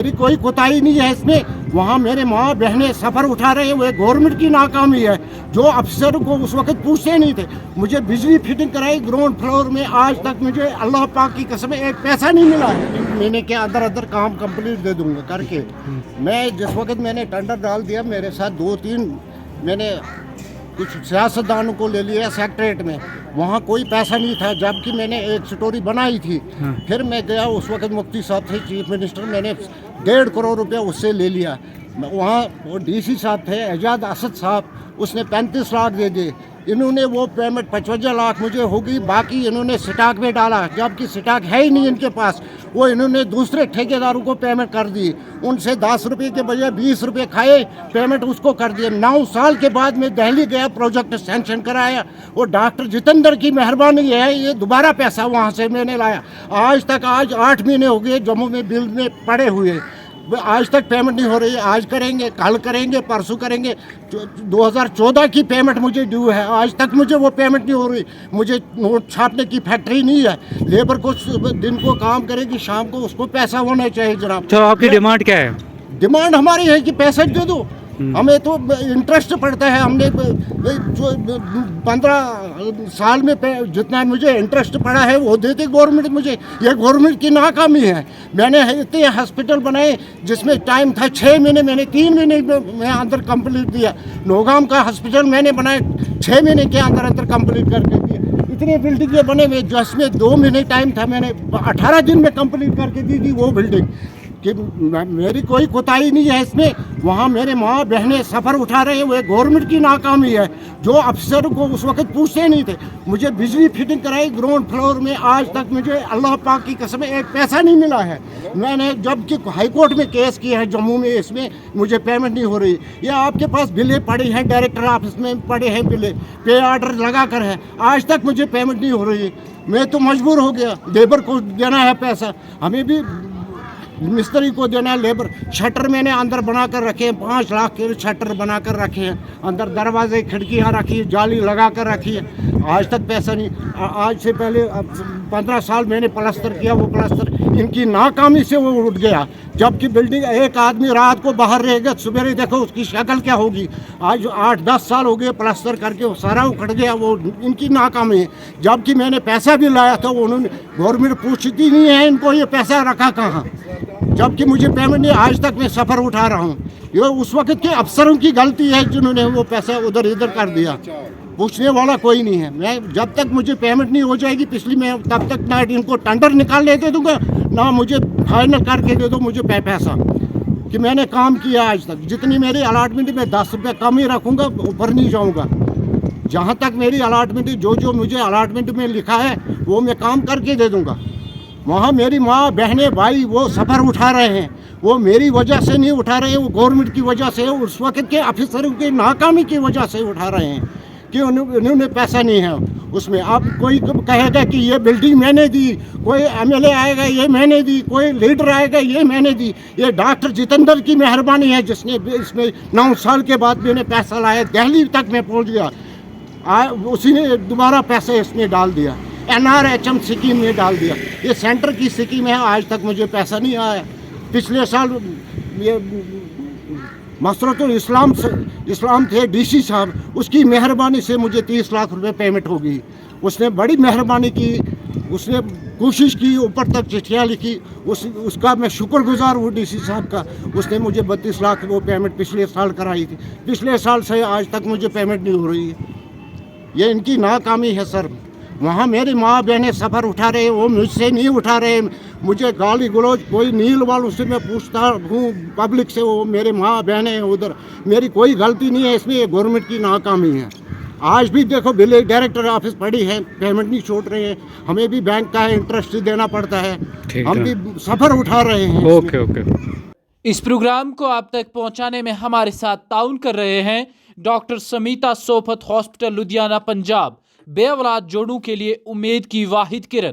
मेरी कोई कोताही नहीं है इसमें। वहाँ मेरे माँ बहनें सफ़र उठा रहे हैं, वो गवर्नमेंट की नाकामी है। जो अफसर को उस वक्त पूछते नहीं थे। मुझे बिजली फिटिंग कराई ग्राउंड फ्लोर में, आज तक मुझे अल्लाह पाक की कसम एक पैसा नहीं मिला है। महीने के अंदर अंदर काम कंप्लीट दे दूंगा करके। मैं जिस वक्त मैंने टेंडर डाल दिया, मेरे साथ 2-3 मैंने कुछ सियासतदानों को ले लिया सेक्रेटरीट में, वहाँ कोई पैसा नहीं था, जबकि मैंने एक स्टोरी बनाई थी। फिर मैं गया, उस वक्त मुफ्ती साहब थे चीफ मिनिस्टर, मैंने 1.5 करोड़ रुपया उससे ले लिया। वहाँ वो डीसी साहब थे एजाज असद साहब, उसने 35 लाख दे दिए। इन्होंने वो पेमेंट 55 लाख मुझे होगी, बाकी इन्होंने स्टॉक में डाला, जबकि स्टॉक है ही नहीं इनके पास। वो इन्होंने दूसरे ठेकेदारों को पेमेंट कर दी, उनसे 10 रुपये के बजाय 20 रुपये खाए, पेमेंट उसको कर दिए। 9 साल के बाद मैं दिल्ली गया, प्रोजेक्ट सैंक्शन कराया। वो डॉक्टर जितेंद्र की मेहरबानी है, ये दोबारा पैसा वहाँ से मैंने लाया। आज 8 महीने हो गए जम्मू में बिल में पड़े हुए, आज तक पेमेंट नहीं हो रही है। आज करेंगे, कल करेंगे, परसों करेंगे। 2014 की पेमेंट मुझे ड्यू है, आज तक मुझे वो पेमेंट नहीं हो रही। मुझे नोट छापने की फैक्ट्री नहीं है, लेबर को दिन को काम करेगी, शाम को उसको पैसा होना चाहिए जनाब। तो आपकी डिमांड क्या है? डिमांड हमारी है कि पैसा दे दो। हमें तो इंटरेस्ट पड़ता है, हमने जो 15 साल में जितना मुझे इंटरेस्ट पड़ा है वो देती गवर्नमेंट मुझे। ये गवर्नमेंट की नाकामी है। मैंने इतने हॉस्पिटल बनाए जिसमें टाइम था 6 महीने, मैंने 3 महीने में अंदर कंप्लीट दिया। नौगाम का हॉस्पिटल मैंने बनाए 6 महीने के अंदर अंदर कंप्लीट करके दिए। इतने बिल्डिंगें बने हुए जिसमें 2 महीने टाइम था, मैंने 18 दिन में कंप्लीट करके दी थी वो बिल्डिंग। कि मेरी कोई कोताही नहीं है इसमें। वहाँ मेरे माँ बहनें सफ़र उठा रहे हैं, वो गवर्नमेंट की नाकामी है। जो अफसर को उस वक्त पूछते नहीं थे। मुझे बिजली फिटिंग कराई ग्राउंड फ्लोर में, आज तक मुझे अल्लाह पाक की कसम एक पैसा नहीं मिला है। मैंने जबकि हाई कोर्ट में केस किया है जम्मू में, इसमें मुझे पेमेंट नहीं हो रही। ये आपके पास बिलें पड़ी हैं, डायरेक्टर ऑफिस में पड़े हैं बिलें, पे ऑर्डर लगा कर है, आज तक मुझे पेमेंट नहीं हो रही। मैं तो मजबूर हो गया, लेबर को देना है पैसा, हमें भी मिस्त्री को देना है लेबर। शटर मैंने अंदर बना कर रखे हैं, 5 लाख के शटर बना कर रखे हैं, अंदर दरवाजे खिड़कियाँ रखी है, जाली लगा कर रखी है, आज तक पैसा नहीं। आज से पहले 15 साल मैंने प्लास्टर किया, वो प्लास्टर इनकी नाकामी से वो उठ गया। जबकि बिल्डिंग, एक आदमी रात को बाहर रहेगा, सवेरे देखो उसकी शक्ल क्या होगी। आज 8-10 साल हो गए प्लास्टर करके, वो सारा उखड़ गया, वो इनकी नाकामी है। जबकि मैंने पैसा भी लाया था, उन्होंने गवर्नमेंट पूछती नहीं है इनको ये पैसा रखा कहाँ, जबकि मुझे पेमेंट नहीं। आज तक मैं सफ़र उठा रहा हूँ। ये उस वक्त के अफसरों की गलती है जिन्होंने वो पैसा उधर इधर कर दिया। पूछने वाला कोई नहीं है। मैं जब तक मुझे पेमेंट नहीं हो जाएगी पिछली, मैं तब तक ना इनको टेंडर निकालने दे दूंगा, ना मुझे फाइनल करके दे दो मुझे पैसा कि मैंने काम किया। आज तक जितनी मेरी अलॉटमेंट में 10 रुपये कम ही रखूँगा, ऊपर नहीं जाऊँगा। जहाँ तक मेरी अलॉटमेंट, जो मुझे अलॉटमेंट में लिखा है वो मैं काम करके दे दूँगा। वहाँ मेरी माँ बहनें भाई वो सफ़र उठा रहे हैं, वो मेरी वजह से नहीं उठा रहे हैं, वो गवर्नमेंट की वजह से, उस वक्त के अफसरों की नाकामी की वजह से उठा रहे हैं कि उन्होंने पैसा नहीं है उसमें। अब कोई कहेगा कि ये बिल्डिंग मैंने दी, कोई एमएलए आएगा ये मैंने दी, कोई लीडर आएगा ये मैंने दी। ये डॉक्टर जितेंद्र की मेहरबानी है जिसने इसमें 9 साल के बाद मैंने पैसा लाया, दिल्ली तक मैं पहुँच गया। उसी ने दोबारा पैसे इसमें डाल दिया, NRHM स्कीम में डाल दिया। ये सेंटर की स्कीम है, आज तक मुझे पैसा नहीं आया। पिछले साल ये मसरतुल इस्लाम थे डीसी साहब, उसकी मेहरबानी से मुझे 30 लाख रुपए पेमेंट हो गई। उसने बड़ी मेहरबानी की, उसने कोशिश की, ऊपर तक चिट्ठियाँ लिखी, उसका मैं शुक्रगुजार हूँ डीसी साहब का। उसने मुझे 32 लाख वो पेमेंट पिछले साल कराई थी। पिछले साल से आज तक मुझे पेमेंट नहीं हो रही है। ये इनकी नाकामी है सर। वहाँ मेरी माँ बहनें सफ़र उठा रहे हैं, वो मुझसे नहीं उठा रहे। मुझे गाली गलौज कोई नील वालों से मैं पूछता हूँ पब्लिक से, वो मेरे माँ बहनें हैं उधर, मेरी कोई गलती नहीं है इसमें, ये गवर्नमेंट की नाकामी है। आज भी देखो बिल डायरेक्टर ऑफिस पड़ी है, पेमेंट नहीं छोड़ रहे हैं, हमें भी बैंक का इंटरेस्ट देना पड़ता है, हम भी सफ़र उठा रहे हैं। ओके। इस प्रोग्राम को आप तक पहुँचाने में हमारे साथ ताउन कर रहे हैं डॉक्टर समीता सोफत हॉस्पिटल लुधियाना पंजाब, बे औलाद जोड़ों के लिए उम्मीद की वाहिद किरण।